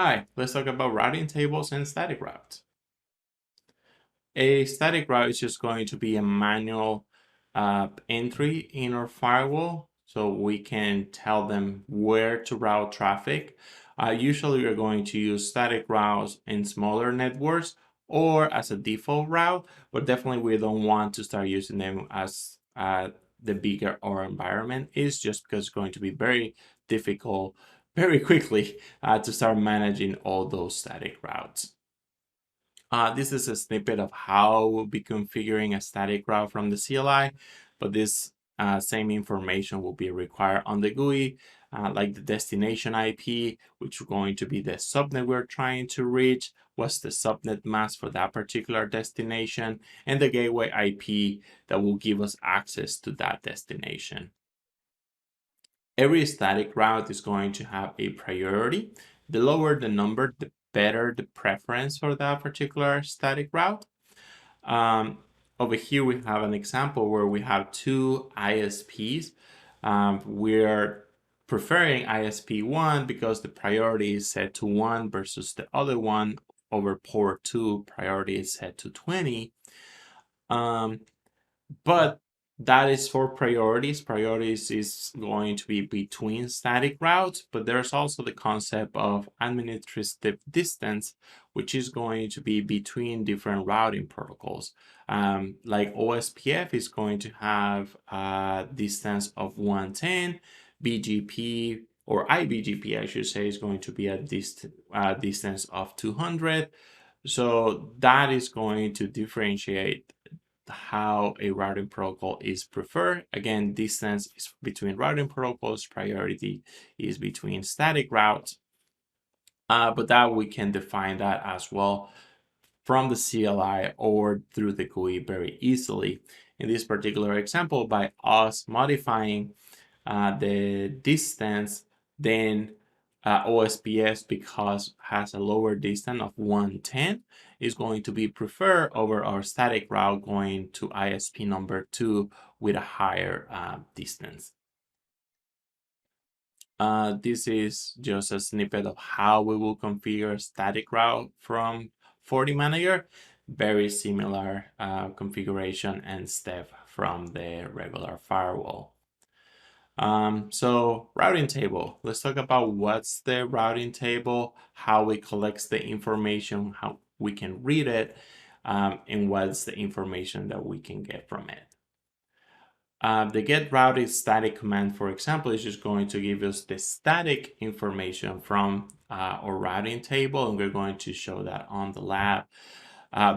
Hi, let's talk about routing tables and static routes. A static route is just going to be a manual entry in our firewall, so we can tell them where to route traffic. Usually we're going to use static routes in smaller networks or as a default route, but definitely we don't want to start using them as the bigger our environment is, just because it's going to be very difficult very quickly to start managing all those static routes. This is a snippet of how we'll be configuring a static route from the CLI, but this same information will be required on the GUI, like the destination IP, which is going to be the subnet we're trying to reach, what's the subnet mask for that particular destination, and the gateway IP that will give us access to that destination. Every static route is going to have a priority. The lower the number, the better the preference for that particular static route. Over here, we have an example where we have two ISPs. We're preferring ISP 1 because the priority is set to 1 versus the other one over port 2, priority is set to 20. But that is for priorities. Priorities is going to be between static routes, but there's also the concept of administrative distance, which is going to be between different routing protocols. Like OSPF is going to have a distance of 110, BGP or IBGP, I should say, is going to be a distance of 200. So that is going to differentiate how a routing protocol is preferred. Again, distance is between routing protocols, priority is between static routes, but that we can define that as well from the CLI or through the GUI very easily. In this particular example, by us modifying the distance, then OSPF, because has a lower distance of 110, is going to be preferred over our static route going to ISP number 2 with a higher distance. This is just a snippet of how we will configure a static route from FortiManager. Very similar configuration and step from the regular firewall. So routing table, let's talk about what's the routing table, how it collects the information, how we can read it, and what's the information that we can get from it. The get routed static command, for example, is just going to give us the static information from our routing table, and we're going to show that on the lab,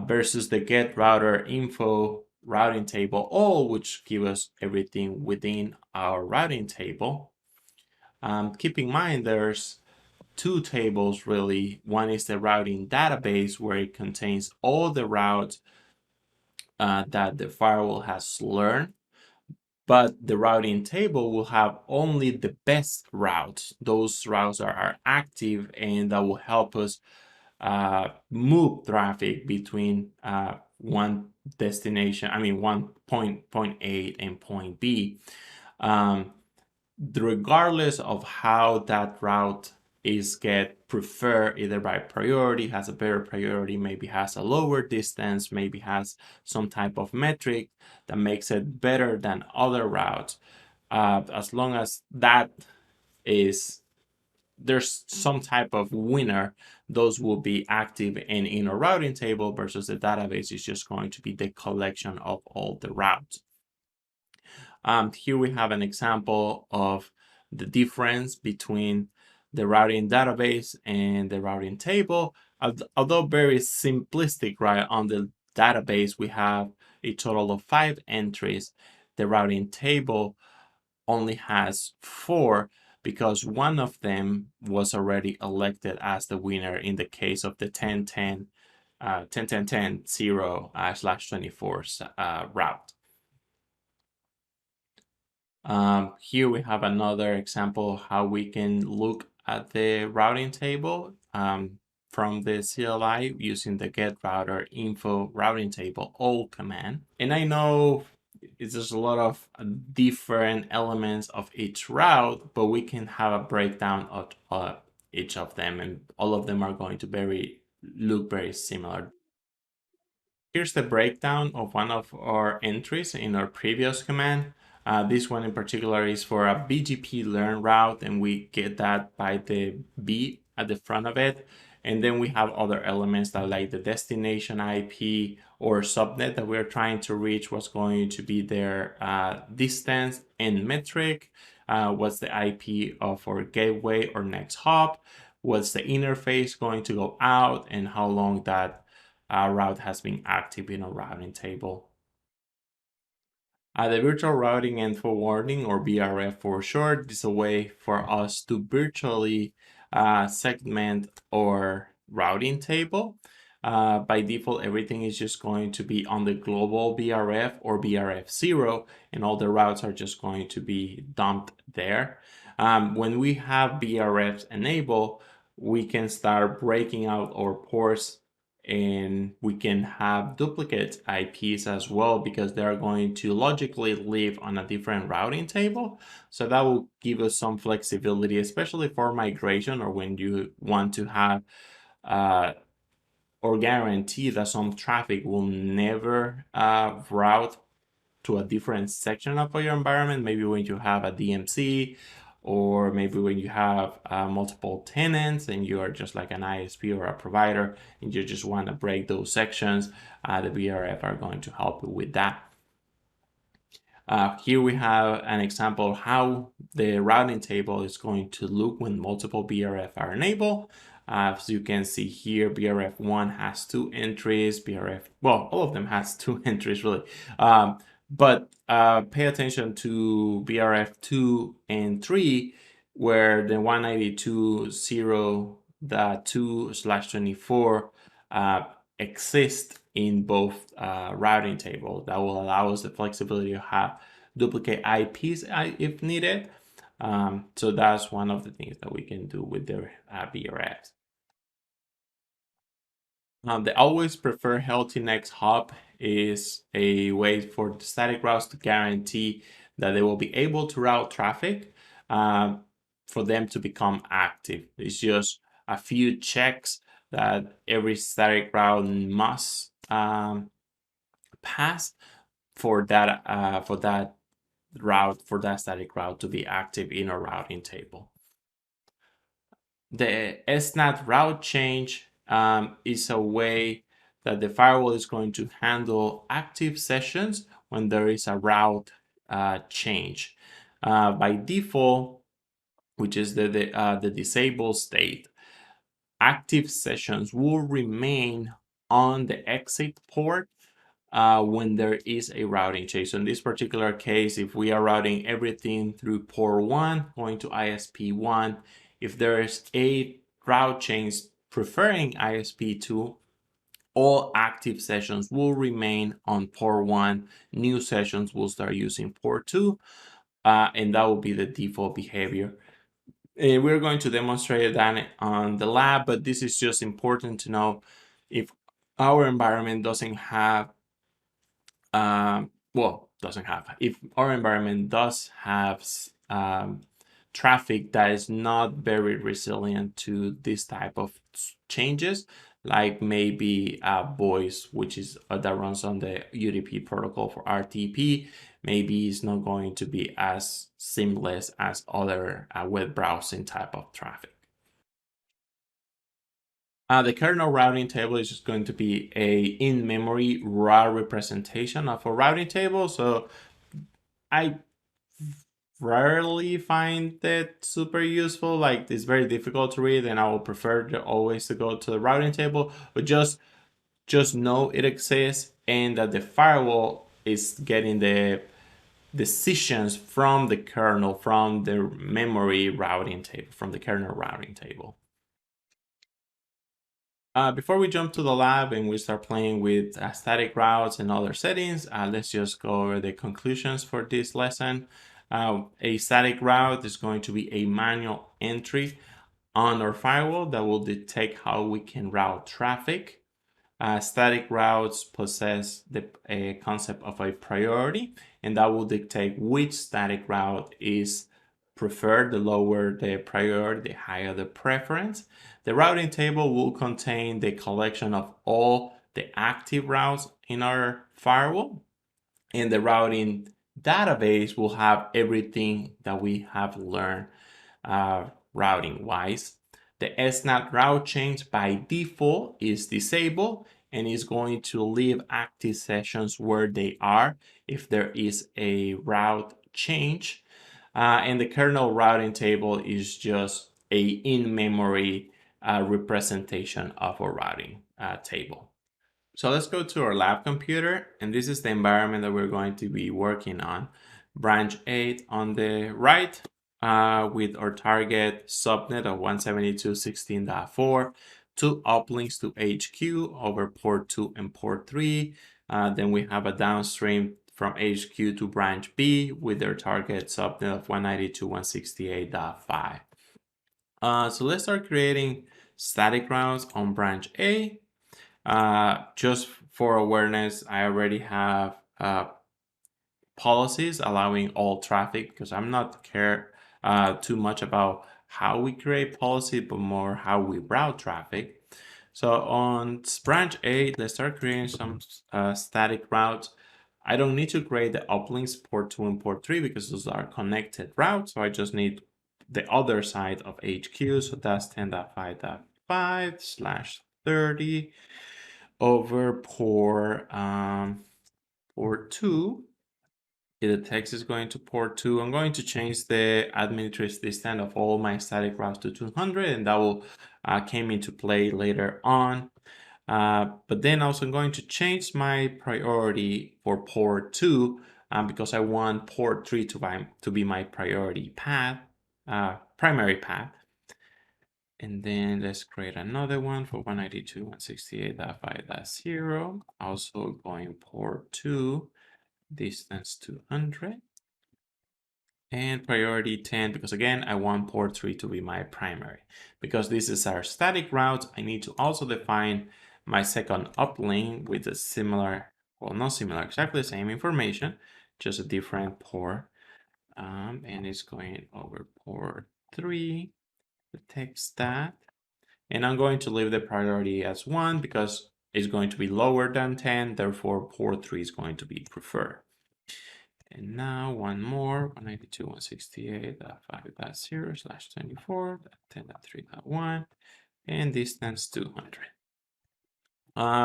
versus the get router info routing table all, which give us everything within our routing table. Keep in mind there's two tables really. One is the routing database, where it contains all the routes that the firewall has learned, but the routing table will have only the best routes. Those routes are active, and that will help us move traffic between one destination, one point A and point B. Regardless of how that route is get preferred, either by priority, has a better priority, maybe has a lower distance, maybe has some type of metric that makes it better than other routes. As long as that is, there's some type of winner, those will be active and in a routing table, versus the database is just going to be the collection of all the routes. Here we have an example of the difference between the routing database and the routing table. Although very simplistic, right? On the database, we have a total of 5 entries. The routing table only has 4, because one of them was already elected as the winner in the case of the 10.10.10.0/24 route. Here we have another example of how we can look at the routing table from the CLI using the get router info routing table all command. And I know it's just a lot of different elements of each route, but we can have a breakdown each of them, and all of them are going to look very similar. Here's the breakdown of one of our entries in our previous command. This one in particular is for a BGP learn route, and we get that by the B at the front of it. And then we have other elements that, like the destination IP or subnet that we're trying to reach, what's going to be their distance and metric, what's the IP of our gateway or next hop, what's the interface going to go out, and how long that route has been active in a routing table. The virtual routing and forwarding, or VRF for short, is a way for us to virtually segment our routing table. By default, everything is just going to be on the global VRF or VRF0, and all the routes are just going to be dumped there. When we have VRFs enabled, we can start breaking out our ports, and we can have duplicate IPs as well, because they're going to logically live on a different routing table. So that will give us some flexibility, especially for migration, or when you want to have or guarantee that some traffic will never route to a different section of your environment. Maybe when you have a DMZ, or maybe when you have multiple tenants and you are just like an ISP or a provider and you just want to break those sections, the VRF are going to help you with that. Here we have an example of how the routing table is going to look when multiple VRF are enabled. As you can see here, VRF1 has 2 entries, well, all of them has 2 entries really. But pay attention to VRF2 and 3, where the 192.0.2/24 exist in both routing tables. That will allow us the flexibility to have duplicate IPs if needed. So that's one of the things that we can do with the VRFs. The always prefer healthy next hop is a way for the static routes to guarantee that they will be able to route traffic for them to become active. It's just a few checks that every static route must pass for that static route to be active in a routing table. The SNAT route change is a way that the firewall is going to handle active sessions when there is a route change. By default, which is the disabled state, active sessions will remain on the exit port when there is a routing change. So in this particular case, if we are routing everything through port 1 going to ISP1, if there is a route change preferring ISP2, all active sessions will remain on port 1. New sessions will start using port 2, and that will be the default behavior. We're going to demonstrate that on the lab, but this is just important to know. If our environment doesn't have if our environment does have traffic that is not very resilient to this type of changes, like maybe voice, which is that runs on the UDP protocol for RTP, maybe it's not going to be as seamless as other web browsing type of traffic. The kernel routing table is just going to be a in-memory raw representation of a routing table. So I rarely find it super useful. Like, it's very difficult to read, and I will prefer always to go to the routing table. But just know it exists, and that the firewall is getting the decisions from the kernel, from the memory routing table, from the kernel routing table. Before we jump to the lab and we start playing with static routes and other settings, let's just go over the conclusions for this lesson. A static route is going to be a manual entry on our firewall that will detect how we can route traffic. Static routes possess the concept of a priority, and that will dictate which static route is preferred, the lower the priority, the higher the preference. The routing table will contain the collection of all the active routes in our firewall, and the routing database will have everything that we have learned routing wise. The SNAT route change by default is disabled and is going to leave active sessions where they are if there is a route change. And the kernel routing table is just a in-memory representation of a routing table. So let's go to our lab computer, and this is the environment that we're going to be working on. Branch 8 on the right with our target subnet of 172.16.4, 2 uplinks to HQ over port 2 and port 3. Then we have a downstream from HQ to branch B with their target subnet of 192.168.5. So let's start creating static routes on branch A. Just for awareness, I already have policies allowing all traffic because I'm not care too much about how we create policy, but more how we route traffic. So on branch 8, let's start creating some static routes. I don't need to create the uplinks port 2 and port 3 because those are connected routes. So I just need the other side of HQ. So that's 10.5.5/30 over port 2. The text is going to port 2. I'm going to change the administrative distance of all my static routes to 200, and that will came into play later on. But then also I'm going to change my priority for port 2 because I want port 3 to be my priority path, primary path. And then let's create another one for 192.168.5.0. Also going port 2, distance 200. And priority 10, because again, I want port 3 to be my primary. Because this is our static route, I need to also define my second uplink with a similar, well, not similar, exactly the same information, just a different port. And it's going over port 3. The text that, and I'm going to leave the priority as 1 because it's going to be lower than 10, therefore port 3 is going to be preferred. And now one more, 192.168.5.0/24, 10.3.1, and distance 200.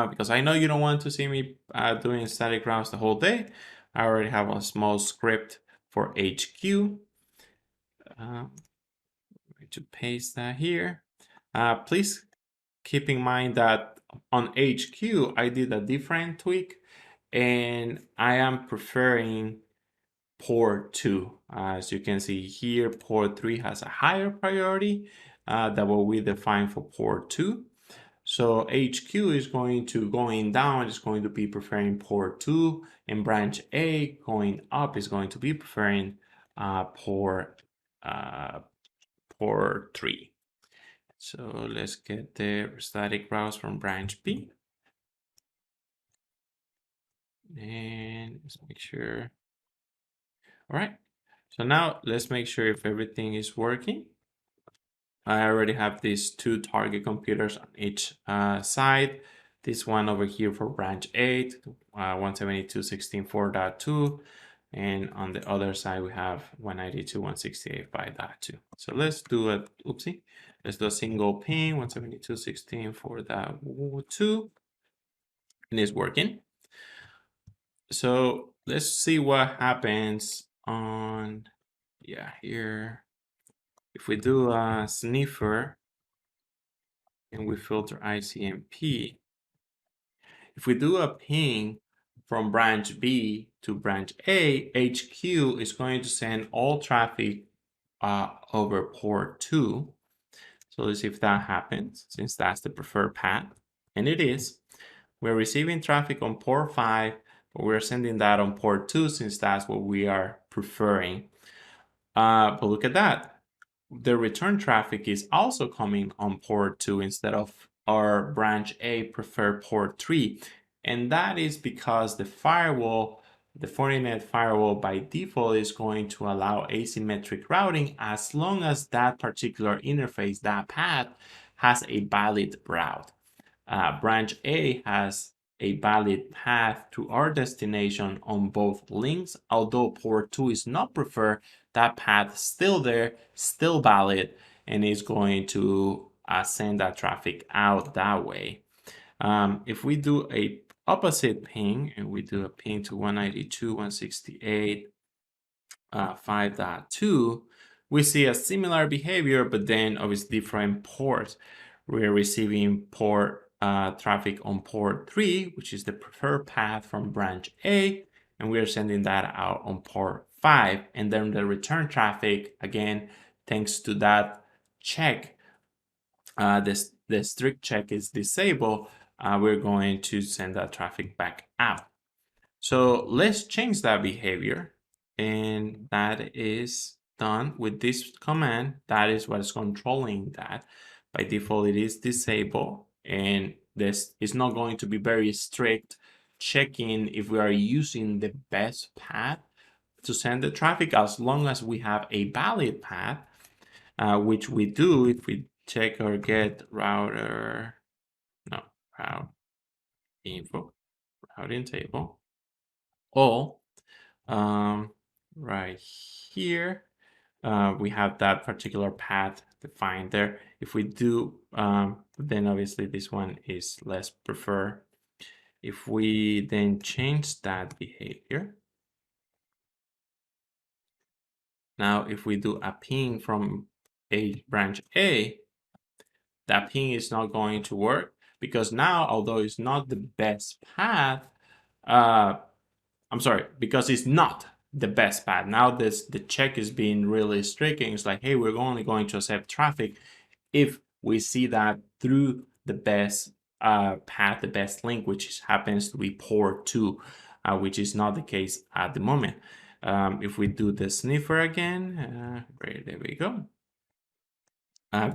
Because I know you don't want to see me doing static routes the whole day, I already have a small script for HQ. I'm going to paste that here. Please keep in mind that on HQ, I did a different tweak, and I am preferring port 2. As you can see here, port 3 has a higher priority than what we define for port 2. So HQ is going down, is going to be preferring port 2, and branch A going up is going to be preferring port 3. So let's get the static routes from branch B. And let's make sure. All right. So now let's make sure if everything is working. I already have these 2 target computers on each side. This one over here for branch 8, 172.16.4.2. And on the other side, we have 192.168.5.2. So let's do a, oopsie. Let's do a single ping, 172.16.4.2. And it's working. So let's see what happens on, here. If we do a sniffer and we filter ICMP, if we do a ping from branch B to branch A, HQ is going to send all traffic over port 2. So let's see if that happens, since that's the preferred path. And it is. We're receiving traffic on port 5, but we're sending that on port 2 since that's what we are preferring. But look at that. The return traffic is also coming on port 2 instead of our branch A preferred port 3. And that is because the firewall the Fortinet firewall by default is going to allow asymmetric routing as long as that particular interface, that path, has a valid route. Branch A has a valid path to our destination on both links. Although port 2 is not preferred, that path is still there, still valid, and is going to send that traffic out that way. If we do a opposite ping, and we do a ping to 192.168.5.2, we see a similar behavior, but then obviously different ports. We're receiving port traffic on port 3, which is the preferred path from branch A, and we're sending that out on port 5. And then the return traffic, again, thanks to that check, the strict check is disabled, we're going to send that traffic back out. So let's change that behavior, and that is done with this command. That is what is controlling that. By default, it is disabled, and this is not going to be very strict checking if we are using the best path to send the traffic, as long as we have a valid path, which we do if we check our get router, no, route info, routing table, all right here, we have that particular path defined there. If we do, then obviously this one is less preferred. If we then change that behavior, now if we do a ping from a branch A, that ping is not going to work, because now, although it's not the best path, I'm sorry, because it's not the best path. Now the check is being really strict, and it's like, hey, we're only going to accept traffic if we see that through the best path, the best link, which happens to be port 2, which is not the case at the moment. If we do the sniffer again, right, there we go.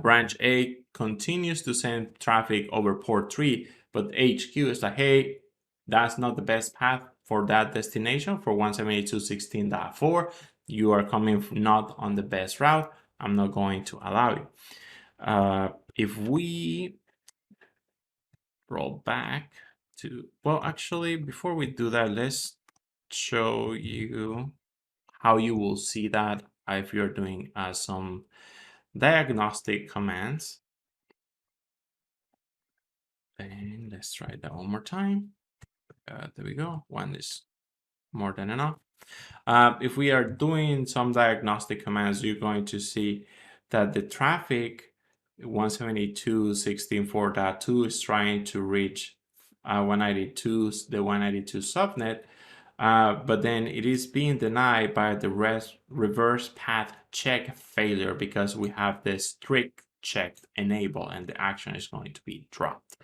Branch A continues to send traffic over port 3, but HQ is like, hey, that's not the best path for that destination for 172.16.4. You are coming not on the best route. I'm not going to allow you. If we roll back to, well, actually, before we do that, let's show you how you will see that if you're doing some diagnostic commands. And let's try that one more time. There we go. One is more than enough. If we are doing some diagnostic commands, you're going to see that the traffic 172.16.4.2 is trying to reach the 192 subnet, but then it is being denied by the reverse path check failure, because we have the strict check enabled and the action is going to be dropped.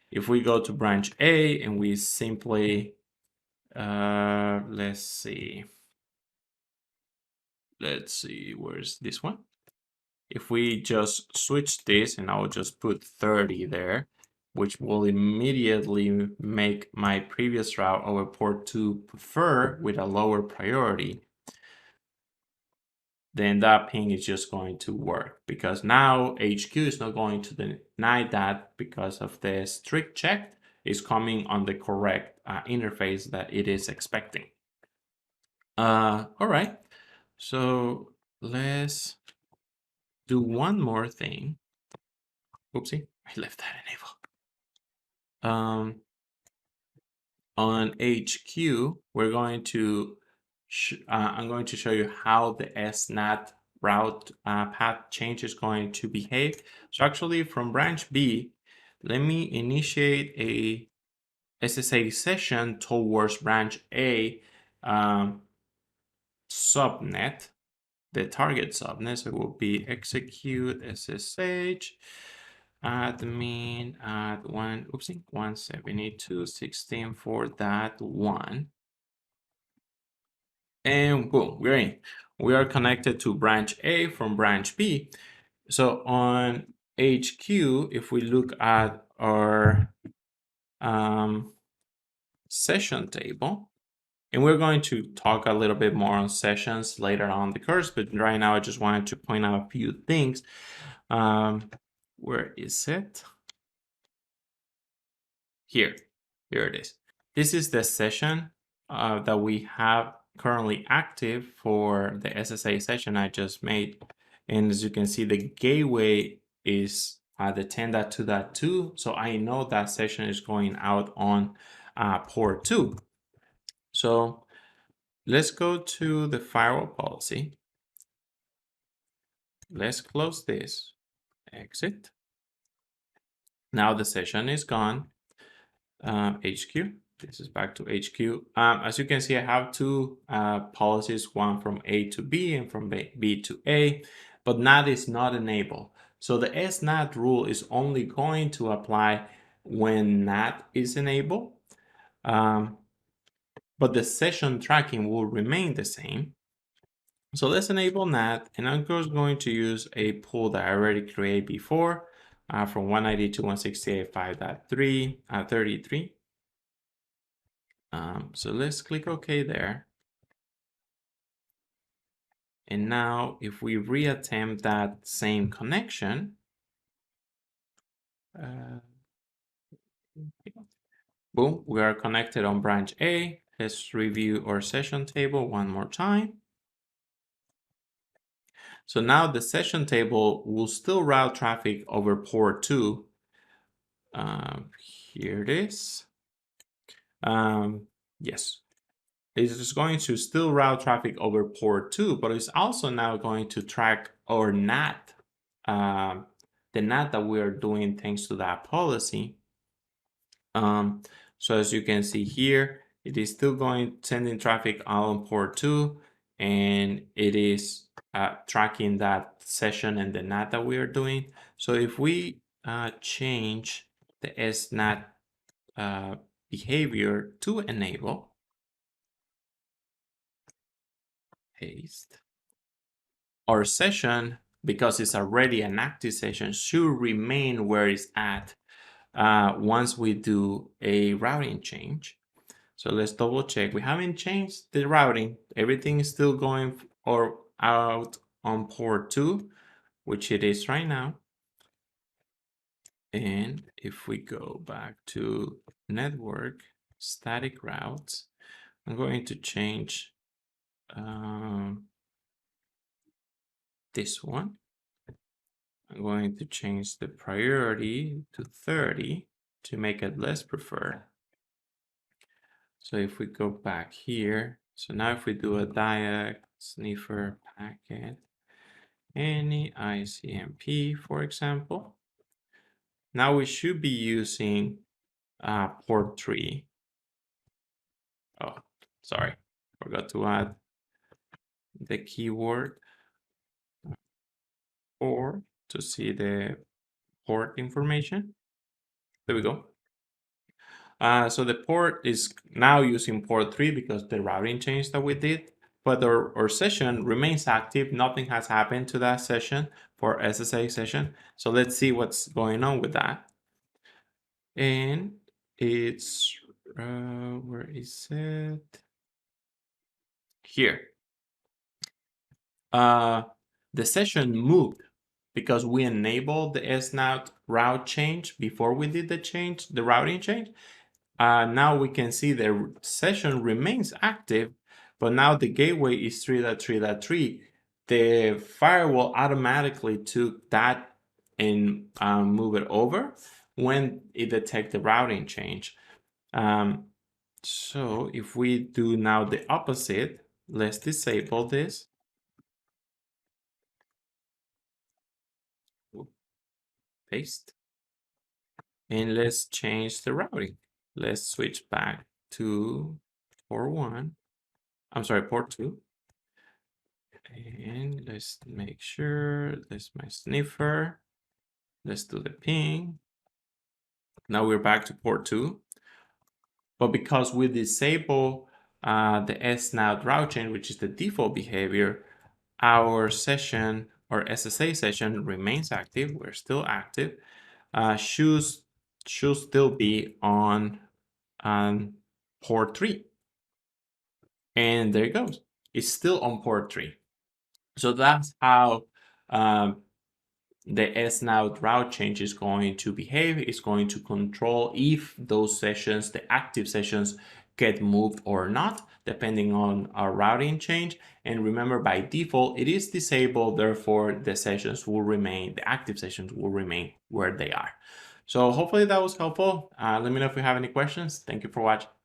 If we go to branch A and we simply let's see, where's this one? If we just switch this, and I'll just put 30 there, which will immediately make my previous route over port 2 prefer with a lower priority, then that ping is just going to work, because now HQ is not going to deny that, because of the strict check is coming on the correct interface that it is expecting. All right, so let's do one more thing. Oopsie, I left that enabled. On HQ, we're going to I'm going to show you how the SNAT route path change is going to behave. So actually, from branch B, let me initiate a SSA session towards branch A subnet, the target subnet. So it will be execute SSH admin at 172.16.4.1, and boom, we're in. We are connected to branch A from branch B. So on HQ, if we look at our session table, And we're going to talk a little bit more on sessions later on the course, but right now I just wanted to point out a few things. Where is it? Here it is. This is the session that we have currently active for the SSA session I just made. And as you can see, the gateway is the 10.2.2. So I know that session is going out on port 2. So let's go to the firewall policy. Let's close this, exit. Now the session is gone. HQ. This is back to HQ. As you can see, I have two policies, one from A to B and from B to A, but NAT is not enabled. So the SNAT rule is only going to apply when NAT is enabled, but the session tracking will remain the same. So let's enable NAT, and I'm just going to use a pool that I already created before from 192.168.5.3, 33. So let's click OK there. And now if we reattempt that same connection, boom, we are connected on branch A. Let's review our session table one more time. So now the session table will still route traffic over port 2. Here it is. Yes. It's going to still route traffic over port 2, but it's also now going to track our NAT, the NAT that we are doing thanks to that policy. So as you can see here, it is still sending traffic on port 2, and it is tracking that session and the NAT that we are doing. So if we change the SNAT behavior to enable, paste, our session, because it's already an active session, should remain where it's at once we do a routing change. So let's double check. We haven't changed the routing. Everything is still going or out on port 2, which it is right now. And if we go back to network static routes, I'm going to change this one. I'm going to change the priority to 30 to make it less preferred. So if we go back here, so now if we do a diag sniffer packet, any ICMP, for example, now we should be using port 3. Oh, sorry, forgot to add the keyword or to see the port information. There we go. So the port is now using port 3 because the routing change that we did, but our session remains active. Nothing has happened to that session for SSA session. So let's see what's going on with that. And it's, where is it? Here. The session moved because we enabled the SNAT route change before we did the routing change. Now we can see the session remains active, but now the gateway is 3.3.3. The firewall automatically took that and move it over when it detects the routing change. So if we do now the opposite, let's disable this. Paste. And let's change the routing. Let's switch back to port 1. I'm sorry, port 2. And let's make sure this is my sniffer. Let's do the ping. Now we're back to port 2. But because we disable the SNAT route chain, which is the default behavior, our session or SSA session remains active. We're still active. Should still be on port 3. And there it goes. It's still on port 3. So that's how the SNOW route change is going to behave. It's going to control if those sessions, the active sessions, get moved or not, depending on our routing change. And remember, by default, it is disabled. Therefore, the sessions will remain, the active sessions will remain where they are. So hopefully that was helpful. Let me know if you have any questions. Thank you for watching.